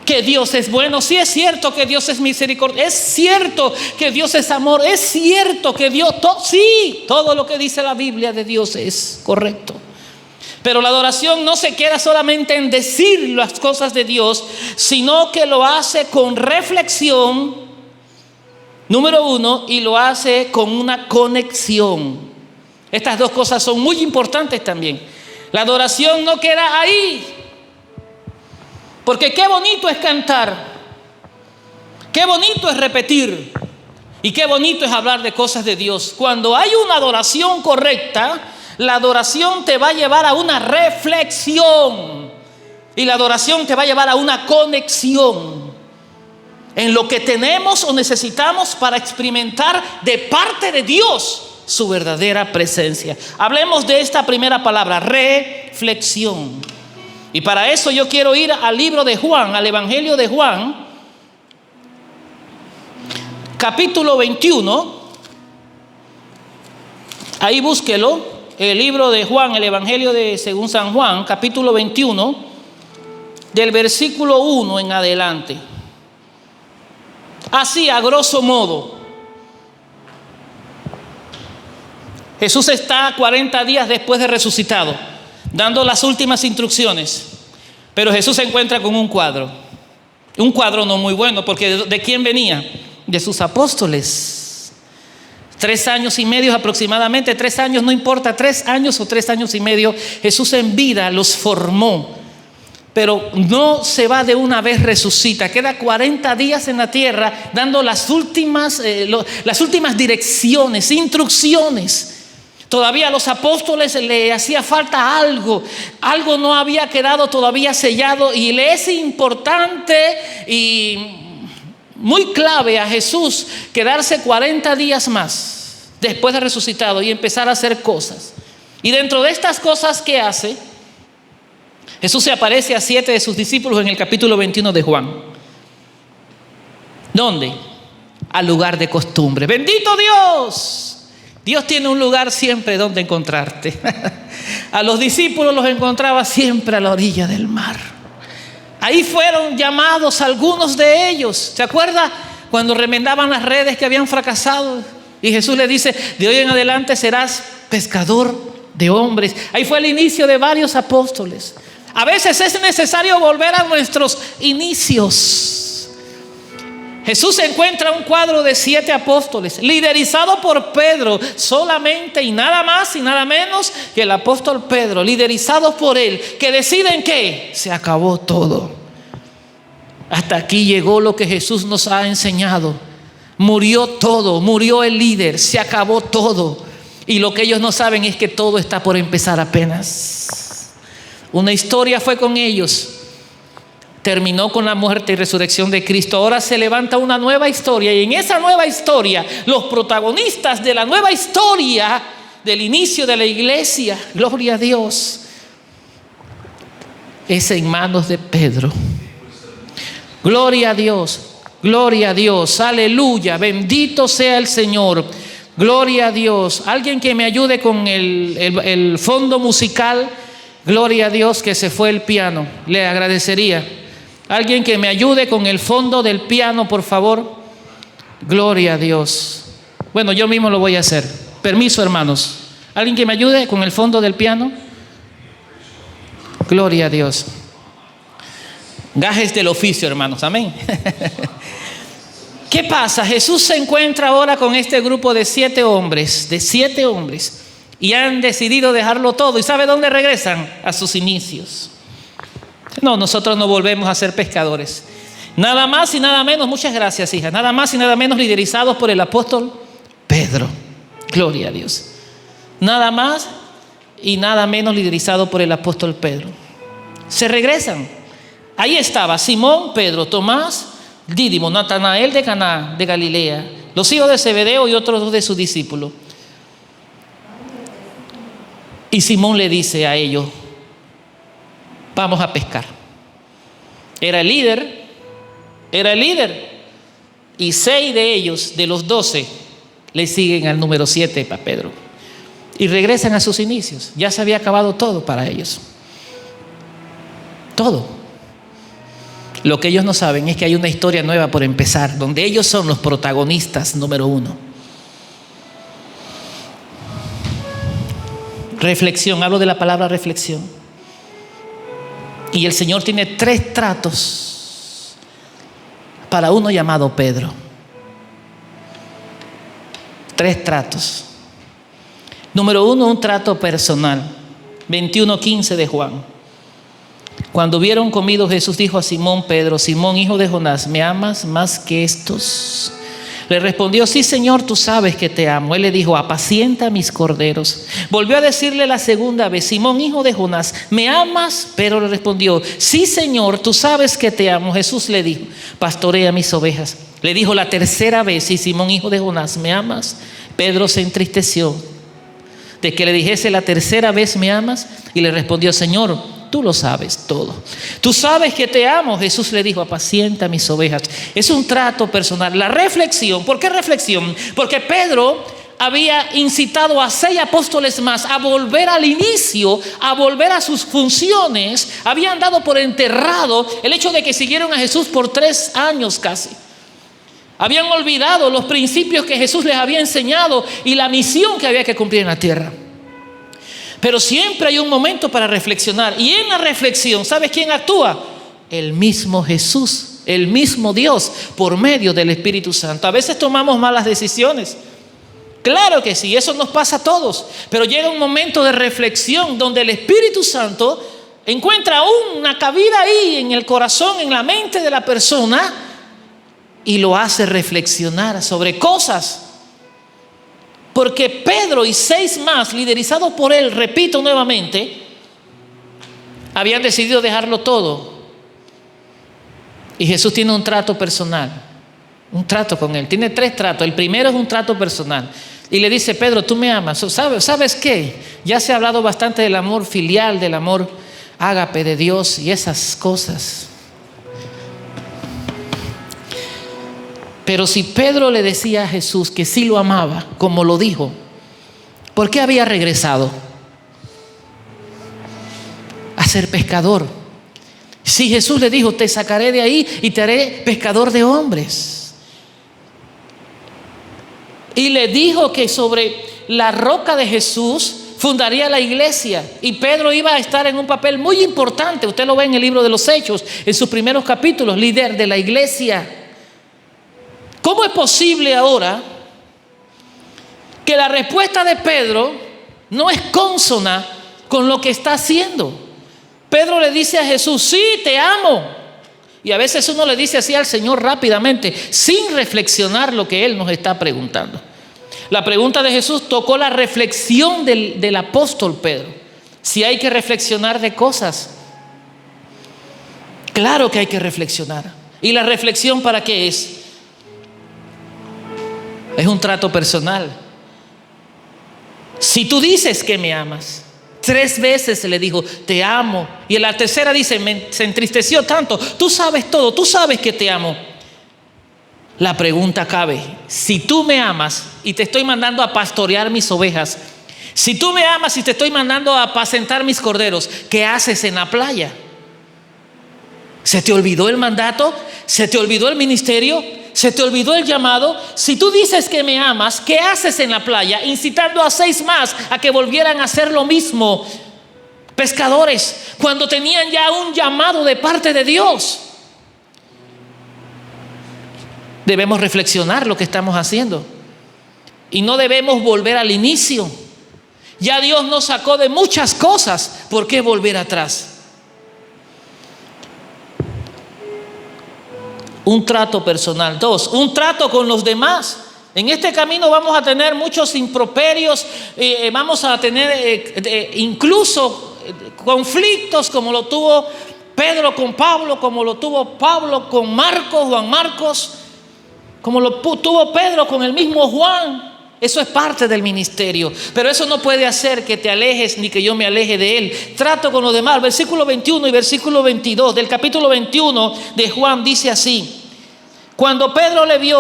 Que Dios es bueno, sí es cierto que Dios es misericordia, es cierto que Dios es amor, es cierto que Dios, sí, todo lo que dice la Biblia de Dios es correcto. Pero la adoración no se queda solamente en decir las cosas de Dios, sino que lo hace con reflexión, número uno, y lo hace con una conexión. Estas dos cosas son muy importantes también. La adoración no queda ahí. Porque qué bonito es cantar, qué bonito es repetir y qué bonito es hablar de cosas de Dios. Cuando hay una adoración correcta, la adoración te va a llevar a una reflexión y la adoración te va a llevar a una conexión en lo que tenemos o necesitamos para experimentar de parte de Dios su verdadera presencia. Hablemos de esta primera palabra, reflexión. Y para eso yo quiero ir al libro de Juan, al Evangelio de Juan, capítulo 21. Ahí búsquelo, el libro de Juan, el Evangelio de según San Juan, capítulo 21, del versículo 1 en adelante. Así, a grosso modo, Jesús está 40 días después de resucitado, dando las últimas instrucciones. Pero Jesús se encuentra con un cuadro no muy bueno, porque ¿de quién venía? De sus apóstoles. 3 años y medio aproximadamente, 3 años, no importa, 3 años o 3 años y medio, Jesús en vida los formó. Pero no se va de una vez, resucita. Queda 40 días en la tierra dando las últimas direcciones, instrucciones. Todavía a los apóstoles le hacía falta algo no había quedado todavía sellado, y le es importante y muy clave a Jesús quedarse 40 días más después de resucitado y empezar a hacer cosas. Y dentro de estas cosas que hace, Jesús se aparece a 7 de sus discípulos en el capítulo 21 de Juan. ¿Dónde? Al lugar de costumbre. ¡Bendito Dios! Dios tiene un lugar siempre donde encontrarte. A los discípulos los encontraba siempre a la orilla del mar. Ahí fueron llamados algunos de ellos. ¿Se acuerda cuando remendaban las redes que habían fracasado? Y Jesús le dice: de hoy en adelante serás pescador de hombres. Ahí fue el inicio de varios apóstoles. A veces es necesario volver a nuestros inicios. Jesús encuentra un cuadro de 7 apóstoles, liderizado por Pedro, solamente y nada más y nada menos que el apóstol Pedro, liderizados por él, que deciden que se acabó todo. Hasta aquí llegó lo que Jesús nos ha enseñado. Murió todo, murió el líder, se acabó todo. Y lo que ellos no saben es que todo está por empezar apenas. Una historia fue con ellos. Terminó con la muerte y resurrección de Cristo. Ahora se levanta una nueva historia, y en esa nueva historia, los protagonistas de la nueva historia del inicio de la iglesia, gloria a Dios, es en manos de Pedro. Gloria a Dios, aleluya, bendito sea el Señor, gloria a Dios. Alguien que me ayude con el fondo musical, gloria a Dios, que se fue el piano, le agradecería. Alguien que me ayude con el fondo del piano, por favor. Gloria a Dios. Bueno, yo mismo lo voy a hacer. Permiso, hermanos. ¿Alguien que me ayude con el fondo del piano? Gloria a Dios. Gajes del oficio, hermanos, amén. ¿Qué pasa? Jesús se encuentra ahora con este grupo de 7 hombres, y han decidido dejarlo todo. ¿Y sabe dónde regresan? A sus inicios. No, nosotros no volvemos a ser pescadores. Nada más y nada menos, muchas gracias, hija, nada más y nada menos liderizados por el apóstol Pedro. Gloria a Dios. Nada más y nada menos liderizado por el apóstol Pedro. Se regresan. Ahí estaba Simón, Pedro, Tomás, Dídimo, Natanael de Caná de Galilea, los hijos de Zebedeo y otros 2 de sus discípulos. Y Simón le dice a ellos: vamos a pescar. Era el líder. Y 6 de ellos, de los 12, le siguen al número 7 para Pedro. Y regresan a sus inicios. Ya se había acabado todo para ellos. Todo. Lo que ellos no saben es que hay una historia nueva por empezar, donde ellos son los protagonistas número 1. Reflexión, hablo de la palabra reflexión. Y el Señor tiene 3 tratos para uno llamado Pedro. 3 tratos. Número 1, un trato personal. 21:15 de Juan. Cuando hubieron comido, Jesús dijo a Simón Pedro: Simón, hijo de Jonás, ¿me amas más que estos? Le respondió: sí, Señor, tú sabes que te amo. Él le dijo: apacienta mis corderos. Volvió a decirle la segunda vez: Simón, hijo de Jonás, ¿me amas? Pedro le respondió: sí, Señor, tú sabes que te amo. Jesús le dijo: pastorea mis ovejas. Le dijo la tercera vez: sí, Simón, hijo de Jonás, ¿me amas? Pedro se entristeció de que le dijese la tercera vez: ¿me amas? Y le respondió: Señor, tú lo sabes todo. Tú sabes que te amo. Jesús le dijo: apacienta mis ovejas. Es un trato personal. La reflexión. ¿Por qué reflexión? Porque Pedro había incitado a 6 apóstoles más a volver al inicio, a volver a sus funciones. Habían dado por enterrado el hecho de que siguieron a Jesús por 3 años casi. Habían olvidado los principios que Jesús les había enseñado y la misión que había que cumplir en la tierra. Pero siempre hay un momento para reflexionar. Y en la reflexión, ¿sabes quién actúa? El mismo Jesús, el mismo Dios, por medio del Espíritu Santo. A veces tomamos malas decisiones. Claro que sí, eso nos pasa a todos. Pero llega un momento de reflexión donde el Espíritu Santo encuentra una cabida ahí en el corazón, en la mente de la persona, y lo hace reflexionar sobre cosas. Porque Pedro y 6 más, liderizados por él, repito nuevamente, habían decidido dejarlo todo. Y Jesús tiene un trato personal, un trato con él. Tiene 3 tratos. El primero es un trato personal. Y le dice: Pedro, tú me amas. ¿Sabes qué? Ya se ha hablado bastante del amor filial, del amor ágape de Dios y esas cosas. Pero si Pedro le decía a Jesús que sí lo amaba, como lo dijo, ¿por qué había regresado a ser pescador? Si Jesús le dijo: te sacaré de ahí y te haré pescador de hombres. Y le dijo que sobre la roca de Jesús fundaría la iglesia. Y Pedro iba a estar en un papel muy importante. Usted lo ve en el libro de los Hechos, en sus primeros capítulos, líder de la iglesia. ¿Cómo es posible ahora que la respuesta de Pedro no es consona con lo que está haciendo? Pedro le dice a Jesús: sí, te amo. Y a veces uno le dice así al Señor rápidamente, sin reflexionar lo que Él nos está preguntando. La pregunta de Jesús tocó la reflexión del apóstol Pedro. Si hay que reflexionar de cosas, claro que hay que reflexionar. ¿Y la reflexión para qué es? Es un trato personal. Si tú dices que me amas, 3 veces le dijo: te amo. Y en la tercera dice: se entristeció tanto. Tú sabes todo, tú sabes que te amo. La pregunta cabe: si tú me amas y te estoy mandando a pastorear mis ovejas, si tú me amas y te estoy mandando a apacentar mis corderos, ¿qué haces en la playa? ¿Se te olvidó el mandato? ¿Se te olvidó el ministerio? ¿Se te olvidó el llamado? Si tú dices que me amas, ¿qué haces en la playa? Incitando a 6 más a que volvieran a hacer lo mismo. pescadores, cuando tenían ya un llamado de parte de Dios. Debemos reflexionar lo que estamos haciendo y no debemos volver al inicio. Ya Dios nos sacó de muchas cosas, ¿por qué volver atrás? Un trato personal. 2, un trato con los demás. En este camino vamos a tener muchos improperios, vamos a tener incluso conflictos como lo tuvo Pedro con Pablo, como lo tuvo Pablo con Marcos, Juan Marcos, como lo tuvo Pedro con el mismo Juan. Eso es parte del ministerio, pero eso no puede hacer que te alejes ni que yo me aleje de él. Trato con los demás. Versículo 21 y versículo 22 del capítulo 21 de Juan dice así: cuando Pedro le vio,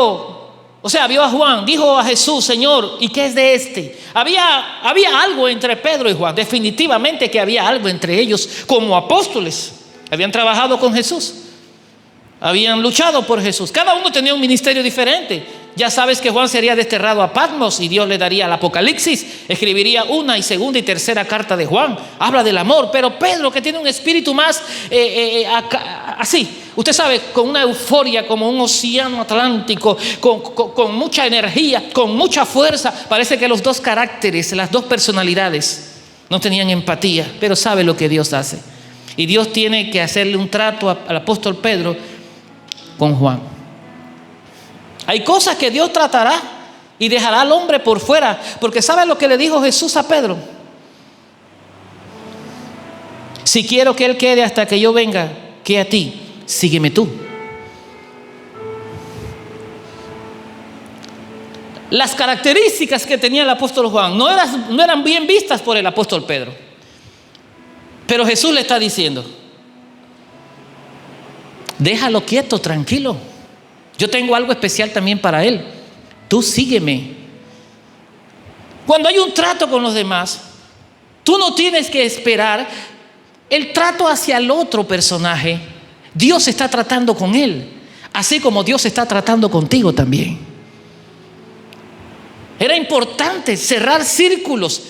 o sea, vio a Juan, dijo a Jesús: Señor, ¿y qué es de este? Había algo entre Pedro y Juan, definitivamente que había algo entre ellos como apóstoles. Habían trabajado con Jesús, habían luchado por Jesús. Cada uno tenía un ministerio diferente. Ya sabes que Juan sería desterrado a Patmos y Dios le daría el Apocalipsis. Escribiría 1, 2 y 3 carta de Juan. Habla del amor. Pero Pedro, que tiene un espíritu más así, usted sabe, con una euforia como un océano Atlántico, con mucha energía, con mucha fuerza. Parece que los dos caracteres, las dos personalidades no tenían empatía. Pero sabe lo que Dios hace. Y Dios tiene que hacerle un trato al apóstol Pedro con Juan. Hay cosas que Dios tratará y dejará al hombre por fuera, porque ¿sabe lo que le dijo Jesús a Pedro? Si quiero que él quede hasta que yo venga, que a ti, sígueme tú. Las características que tenía el apóstol Juan no eran bien vistas por el apóstol Pedro, pero Jesús le está diciendo: déjalo quieto, tranquilo. Yo tengo algo especial también para él. Tú sígueme. Cuando hay un trato con los demás, tú no tienes que esperar el trato hacia el otro personaje. Dios está tratando con él, así como Dios está tratando contigo también. Era importante cerrar círculos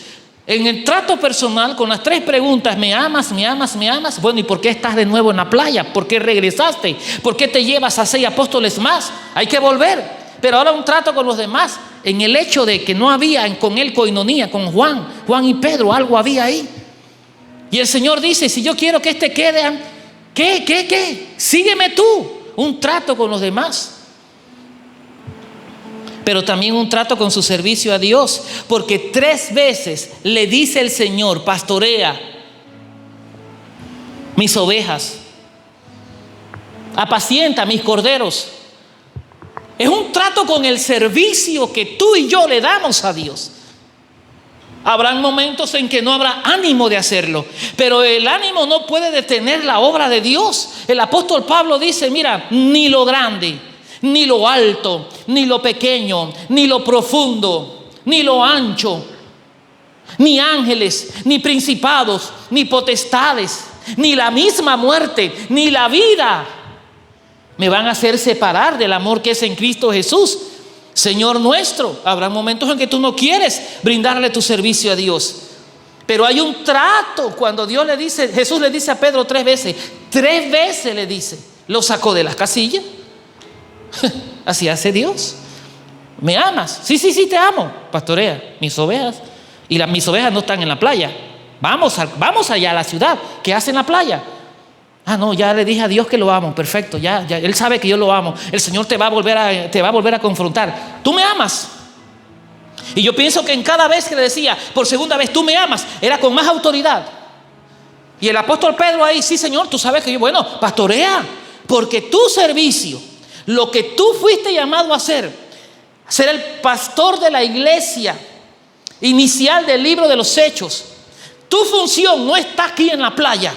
en el trato personal con las 3 preguntas: ¿me amas, me amas, me amas? Bueno, ¿y por qué estás de nuevo en la playa? ¿Por qué regresaste? ¿Por qué te llevas a 6 apóstoles más? Hay que volver. Pero ahora un trato con los demás, en el hecho de que no había con él coinonía, con Juan y Pedro, algo había ahí. Y el Señor dice: si yo quiero que este quede, ¿qué? Sígueme tú. Un trato con los demás. Pero también un trato con su servicio a Dios, porque 3 veces le dice el Señor: pastorea mis ovejas, apacienta mis corderos. Es un trato con el servicio que tú y yo le damos a Dios. Habrán momentos en que no habrá ánimo de hacerlo, pero el ánimo no puede detener la obra de Dios. El apóstol Pablo dice: mira, ni lo grande, ni lo alto, ni lo pequeño, ni lo profundo, ni lo ancho, ni ángeles, ni principados, ni potestades, ni la misma muerte, ni la vida me van a hacer separar del amor que es en Cristo Jesús, Señor nuestro. Habrá momentos en que tú no quieres brindarle tu servicio a Dios, pero hay un trato. Cuando Dios le dice, Jesús le dice a Pedro 3 veces le dice, lo sacó de las casillas. Así hace Dios. ¿Me amas? Sí, te amo. Pastorea mis ovejas. Y mis ovejas no están en la playa. Vamos allá a la ciudad. ¿Qué hace en la playa? No, ya le dije a Dios que lo amo. Perfecto, ya Él sabe que yo lo amo. El Señor te va a volver a confrontar. ¿Tú me amas? Y yo pienso que en cada vez que le decía por segunda vez, tú me amas, era con más autoridad. Y el apóstol Pedro ahí: sí, Señor, tú sabes que yo, bueno, pastorea, porque tu servicio, lo que tú fuiste llamado a hacer, ser el pastor de la iglesia inicial del libro de los Hechos, tu función no está aquí en la playa.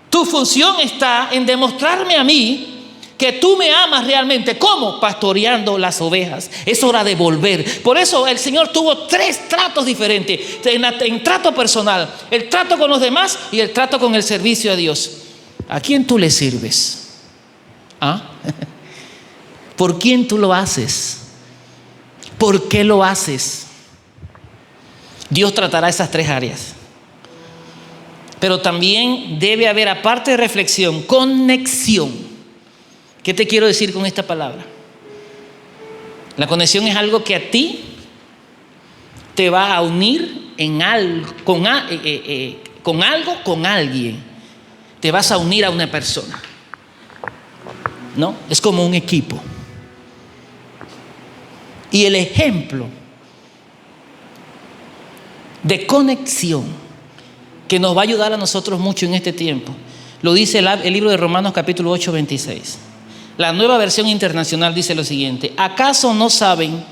Tu función está en demostrarme a mí que tú me amas realmente. ¿Cómo? Pastoreando las ovejas. Es hora de volver. Por eso el Señor tuvo 3 tratos diferentes. En trato personal, el trato con los demás y el trato con el servicio a Dios. ¿A quién tú le sirves? ¿Por quién tú lo haces? ¿Por qué lo haces? Dios tratará esas 3 áreas. Pero también debe haber, aparte de reflexión, conexión. ¿Qué te quiero decir con esta palabra? La conexión es algo que a ti te va a unir en algo, con alguien. Te vas a unir a una persona, ¿no? Es como un equipo. Y el ejemplo de conexión que nos va a ayudar a nosotros mucho en este tiempo, lo dice el libro de Romanos capítulo 8, 26. La Nueva Versión Internacional dice lo siguiente: ¿acaso no saben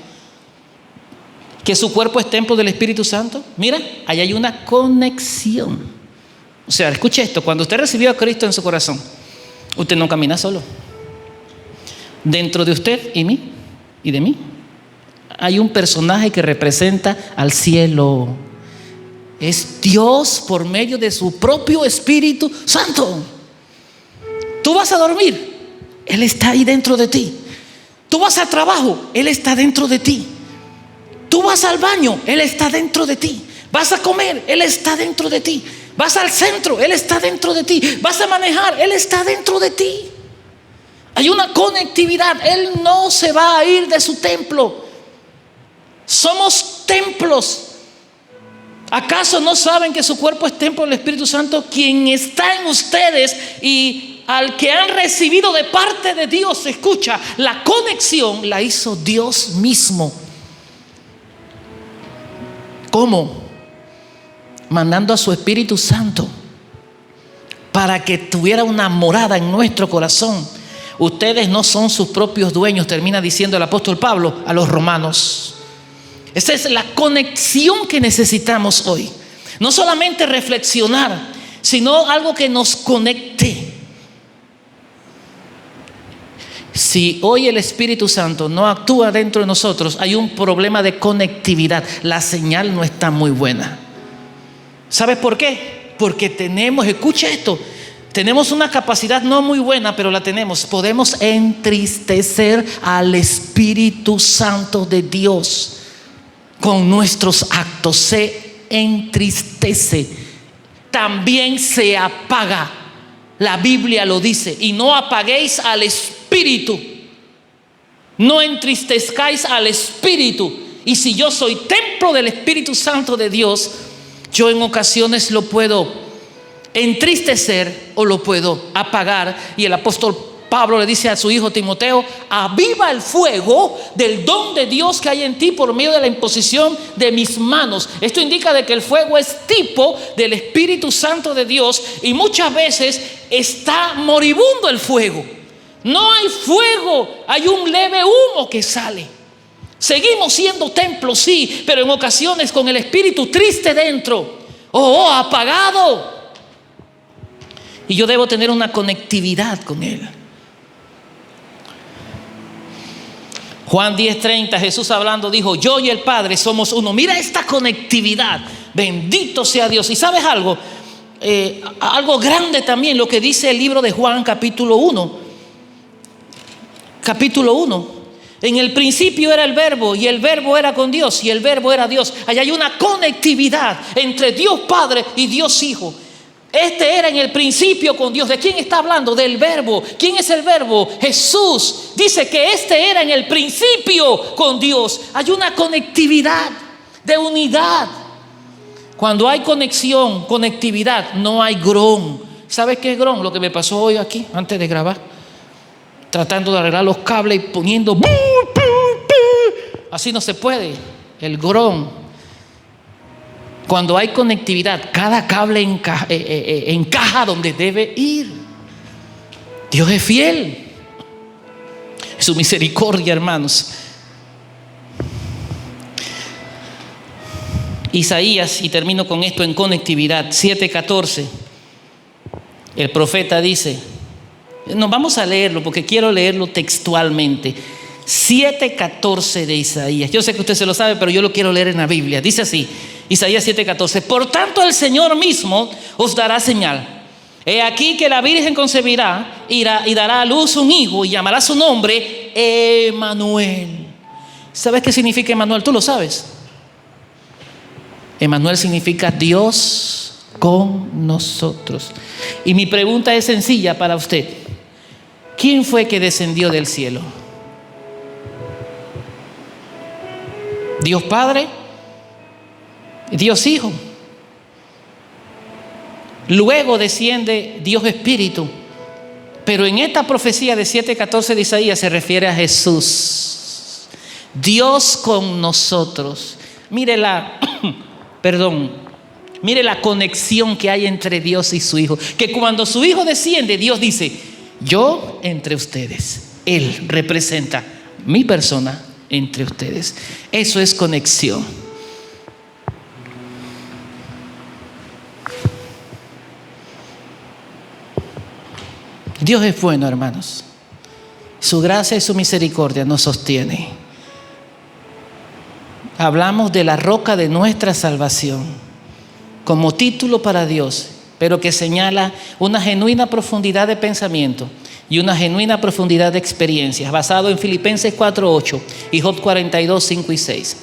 que su cuerpo es templo del Espíritu Santo? Mira, ahí hay una conexión. O sea, escuche esto: cuando usted recibió a Cristo en su corazón, usted no camina solo. Dentro de usted y mí y de mí hay un personaje que representa al cielo. Es Dios por medio de su propio Espíritu Santo. Tú vas a dormir, Él está ahí dentro de ti. Tú vas al trabajo, Él está dentro de ti. Tú vas al baño, Él está dentro de ti. Vas a comer, Él está dentro de ti. Vas al centro, Él está dentro de ti. Vas a manejar, Él está dentro de ti. Hay una conectividad. Él no se va a ir de su templo. Somos templos. ¿Acaso no saben que su cuerpo es templo del Espíritu Santo, quien está en ustedes y al que han recibido de parte de Dios? Escucha, la conexión la hizo Dios mismo. ¿Cómo? Mandando a su Espíritu Santo para que tuviera una morada en nuestro corazón. Ustedes no son sus propios dueños, termina diciendo el apóstol Pablo a los romanos. Esa es la conexión que necesitamos hoy. No solamente reflexionar, sino algo que nos conecte. Si hoy el Espíritu Santo no actúa dentro de nosotros, hay un problema de conectividad. La señal no está muy buena. ¿Sabes por qué? Porque tenemos, escucha esto, tenemos una capacidad no muy buena, pero la tenemos. Podemos entristecer al Espíritu Santo de Dios con nuestros actos. Se entristece, también se apaga. La Biblia lo dice: y no apaguéis al Espíritu, no entristezcáis al Espíritu. Y si yo soy templo del Espíritu Santo de Dios, yo en ocasiones lo puedo entristecer o lo puedo apagar. Y el apóstol Pablo le dice a su hijo Timoteo: aviva el fuego del don de Dios que hay en ti por medio de la imposición de mis manos. Esto indica de que el fuego es tipo del Espíritu Santo de Dios, y muchas veces está moribundo el fuego. No hay fuego, hay un leve humo que sale. Seguimos siendo templo, sí, pero en ocasiones con el espíritu triste dentro, apagado. Y yo debo tener una conectividad con Él. Juan 10:30, Jesús hablando dijo: yo y el Padre somos uno. Mira esta conectividad, bendito sea Dios. Y ¿sabes algo? Algo grande también, lo que dice el libro de Juan capítulo 1. Capítulo 1. En el principio era el verbo, y el verbo era con Dios, y el verbo era Dios. Allá hay una conectividad entre Dios Padre y Dios Hijo. Este era en el principio con Dios. ¿De quién está hablando? Del verbo. ¿Quién es el verbo? Jesús. Dice que este era en el principio con Dios. Hay una conectividad de unidad. Cuando hay conexión, conectividad, no hay grón. ¿Sabes qué es grón? Lo que me pasó hoy aquí antes de grabar, tratando de arreglar los cables y poniendo así no se puede. El grón. Cuando hay conectividad, cada cable encaja donde debe ir. Dios es fiel. Su misericordia, hermanos. Isaías, y termino con esto en conectividad, 7:14. El profeta dice, no, vamos a leerlo porque quiero leerlo textualmente. 7:14 de Isaías. Yo sé que usted se lo sabe, pero yo lo quiero leer en la Biblia. Dice así, Isaías 7:14: por tanto el Señor mismo os dará señal. He aquí que la Virgen concebirá y dará a luz un hijo, y llamará su nombre Emmanuel. ¿Sabes qué significa Emmanuel? ¿Tú lo sabes? Emmanuel significa Dios con nosotros. Y mi pregunta es sencilla para usted. ¿Quién fue que descendió del cielo? ¿Dios Padre? ¿Dios Hijo? Luego desciende Dios Espíritu. Pero en esta profecía de 7:14 de Isaías se refiere a Jesús. Dios con nosotros. Mire la conexión que hay entre Dios y su Hijo. Que cuando su Hijo desciende, Dios dice: yo entre ustedes. Él representa mi persona entre ustedes. Eso es conexión. Dios es bueno, hermanos. Su gracia y su misericordia nos sostiene. Hablamos de la roca de nuestra salvación como título para Dios, pero que señala una genuina profundidad de pensamiento y una genuina profundidad de experiencias, basado en Filipenses 4:8 y Job 42:5 y 6.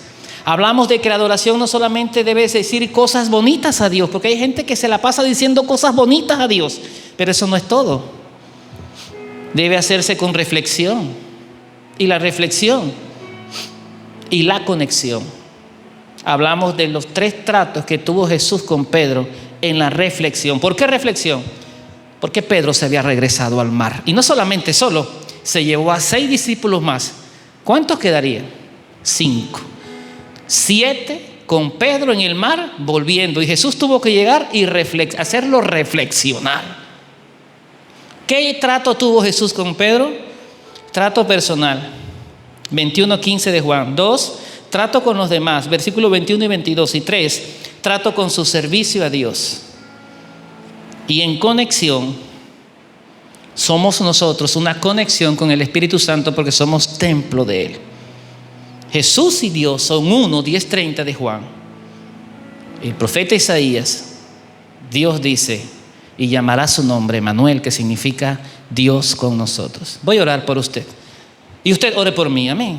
Hablamos de que la adoración no solamente debe decir cosas bonitas a Dios, porque hay gente que se la pasa diciendo cosas bonitas a Dios, pero eso no es todo. Debe hacerse con reflexión, y la reflexión y la conexión. Hablamos de los 3 tratos que tuvo Jesús con Pedro en la reflexión. ¿Por qué reflexión? Porque Pedro se había regresado al mar. Y no solamente solo, se llevó a 6 discípulos más. ¿Cuántos quedarían? 5. 7 con Pedro en el mar volviendo. Y Jesús tuvo que llegar y hacerlo reflexionar. ¿Qué trato tuvo Jesús con Pedro? Trato personal. 21:15 de Juan. 2, trato con los demás. Versículos 21 y 22. Y 3, trato con su servicio a Dios. Y en conexión, somos nosotros una conexión con el Espíritu Santo porque somos templo de Él. Jesús y Dios son uno, 10:30 de Juan. El profeta Isaías, Dios dice: y llamará su nombre Emmanuel, que significa Dios con nosotros. Voy a orar por usted. Y usted ore por mí, amén.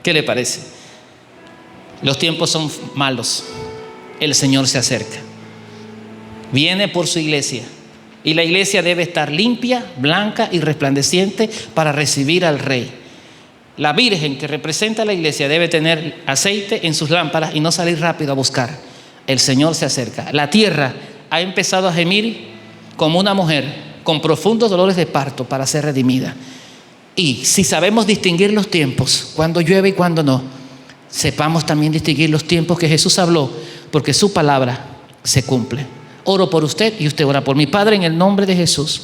¿Qué le parece? Los tiempos son malos. El Señor se acerca. Viene por su iglesia. Y la iglesia debe estar limpia, blanca y resplandeciente para recibir al Rey. La Virgen que representa a la iglesia debe tener aceite en sus lámparas y no salir rápido a buscar. El Señor se acerca. La tierra ha empezado a gemir como una mujer con profundos dolores de parto para ser redimida. Y si sabemos distinguir los tiempos, cuando llueve y cuando no, sepamos también distinguir los tiempos que Jesús habló, porque su palabra se cumple. Oro por usted y usted ora por mi Padre, en el nombre de Jesús.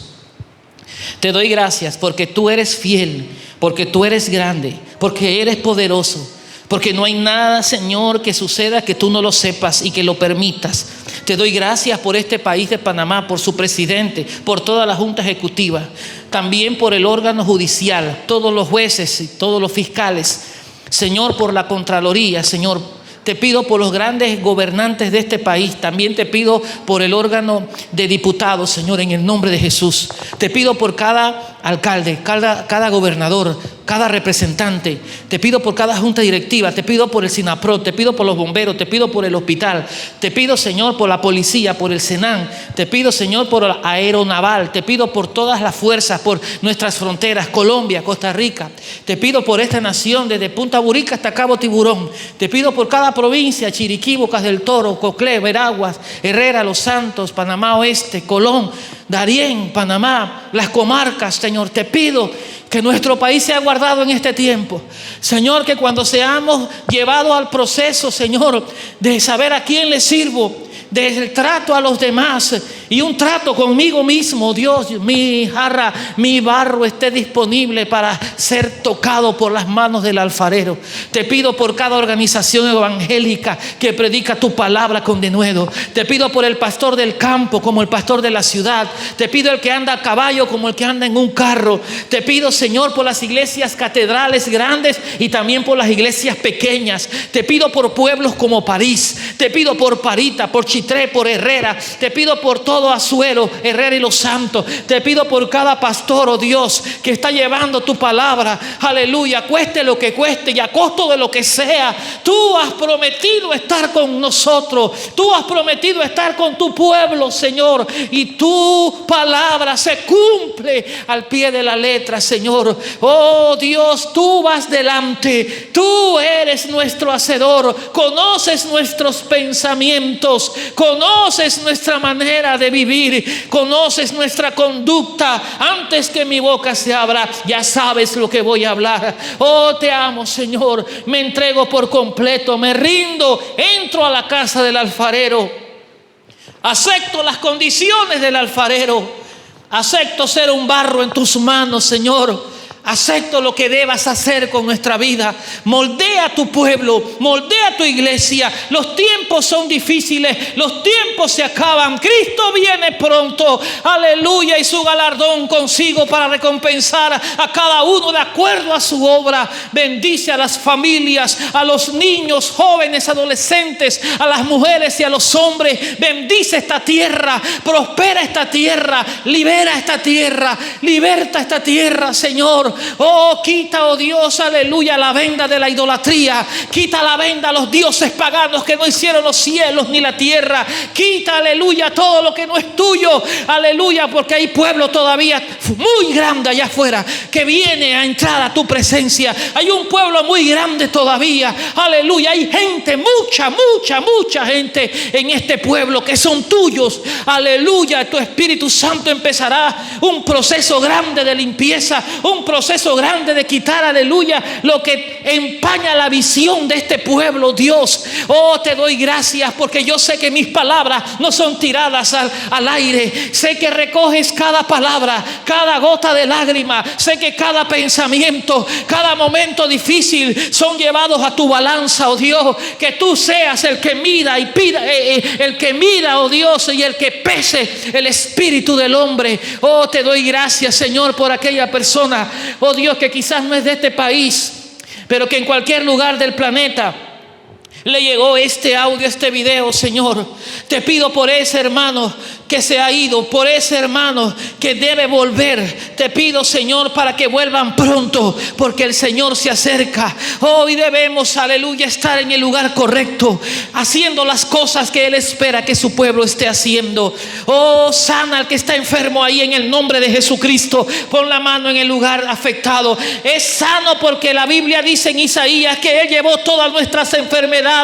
Te doy gracias porque tú eres fiel, porque tú eres grande, porque eres poderoso. Porque no hay nada, Señor, que suceda que tú no lo sepas y que lo permitas. Te doy gracias por este país de Panamá, por su presidente, por toda la Junta Ejecutiva, también por el órgano judicial, todos los jueces y todos los fiscales. Señor, por la Contraloría, Señor, te pido por los grandes gobernantes de este país. También te pido por el órgano de diputados, Señor, en el nombre de Jesús. Te pido por cada alcalde, cada gobernador, cada representante. Te pido por cada junta directiva. Te pido por el SINAPRO. Te pido por los bomberos. Te pido por el hospital. Te pido, Señor, por la policía, por el SENAN. Te pido, Señor, por la aeronaval. Te pido por todas las fuerzas, por nuestras fronteras, Colombia, Costa Rica. Te pido por esta nación, desde Punta Burica hasta Cabo Tiburón. Te pido por cada provincia: Chiriquí, Bocas del Toro, Coclé, Veraguas, Herrera, Los Santos, Panamá Oeste, Colón, Darién, Panamá, las comarcas. Señor, te pido que nuestro país sea guardado en este tiempo. Señor, que cuando seamos llevados al proceso, Señor, de saber a quién le sirvo, del trato a los demás y un trato conmigo mismo, Dios, mi jarra, mi barro esté disponible para ser tocado por las manos del alfarero. Te pido por cada organización evangélica que predica tu palabra con denuedo. Te pido por el pastor del campo como el pastor de la ciudad. Te pido el que anda a caballo como el que anda en un carro. Te pido, Señor, por las iglesias catedrales grandes y también por las iglesias pequeñas. Te pido por pueblos como París. Te pido por Parita, por Chitá, Chitré, por Herrera. Te pido por todo Azuero, Herrera y Los Santos. Te pido por cada pastor, oh Dios, que está llevando tu palabra. Aleluya, cueste lo que cueste y a costo de lo que sea. Tú has prometido estar con nosotros. Tú has prometido estar con tu pueblo, Señor. Y tu palabra se cumple al pie de la letra, Señor. Oh Dios, tú vas delante. Tú eres nuestro hacedor. Conoces nuestros pensamientos. Conoces nuestra manera de vivir. Conoces nuestra conducta. Antes que mi boca se abra, ya sabes lo que voy a hablar. Oh, te amo, Señor. Me entrego por completo. Me rindo. Entro a la casa del alfarero. Acepto las condiciones del alfarero. Acepto ser un barro en tus manos, Señor. Acepto lo que debas hacer con nuestra vida. Moldea tu pueblo, moldea tu iglesia. Los tiempos son difíciles, los tiempos se acaban. Cristo viene pronto, aleluya, y su galardón consigo para recompensar a cada uno de acuerdo a su obra. Bendice a las familias, a los niños, jóvenes, adolescentes, a las mujeres y a los hombres. Bendice esta tierra, prospera esta tierra, libera esta tierra, liberta esta tierra, Señor. Oh, quita, oh Dios, aleluya, la venda de la idolatría. Quita la venda a los dioses paganos que no hicieron los cielos ni la tierra. Quita, aleluya, todo lo que no es tuyo. Aleluya, porque hay pueblo todavía muy grande allá afuera que viene a entrar a tu presencia. Hay un pueblo muy grande todavía. Aleluya, hay gente, mucha gente en este pueblo que son tuyos. Aleluya, tu Espíritu Santo empezará un proceso grande de limpieza, un proceso grande de quitar, aleluya, lo que empaña la visión de este pueblo, Dios. Oh, te doy gracias porque yo sé que mis palabras no son tiradas al aire. Sé que recoges cada palabra, cada gota de lágrima. Sé que cada pensamiento, cada momento difícil son llevados a tu balanza, oh Dios. Que tú seas el que mida y pida, el que mida, oh Dios, y el que pese el espíritu del hombre. Oh, te doy gracias, Señor, por aquella persona, oh Dios, que quizás no es de este país, pero que en cualquier lugar del planeta le llegó este audio, este video, Señor. Te pido por ese hermano que se ha ido, por ese hermano que debe volver. Te pido, Señor, para que vuelvan pronto, porque el Señor se acerca. Hoy debemos, aleluya, estar en el lugar correcto, haciendo las cosas que Él espera que su pueblo esté haciendo. Oh, sana al que está enfermo ahí en el nombre de Jesucristo. Pon la mano en el lugar afectado. Es sano porque la Biblia dice en Isaías que Él llevó todas nuestras enfermedades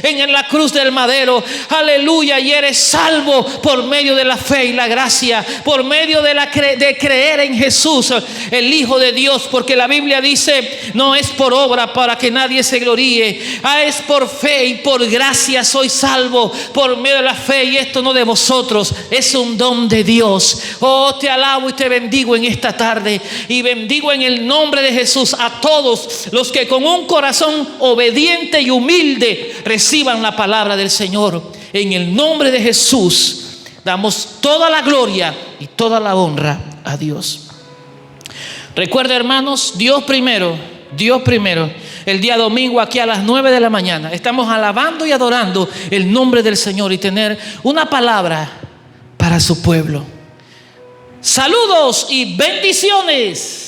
en la cruz del madero. Aleluya, y eres salvo por medio de la fe y la gracia, por medio de creer en Jesús, el Hijo de Dios, porque la Biblia dice: no es por obra para que nadie se gloríe, es por fe y por gracia soy salvo, por medio de la fe, y esto no de vosotros, es un don de Dios. Oh, te alabo y te bendigo en esta tarde, y bendigo en el nombre de Jesús a todos los que con un corazón obediente y humilde reciban la palabra del Señor. En el nombre de Jesús damos toda la gloria y toda la honra a Dios. Recuerda, hermanos, Dios primero. El día domingo aquí a las 9 de la mañana estamos alabando y adorando el nombre del Señor y tener una palabra para su pueblo. Saludos y bendiciones.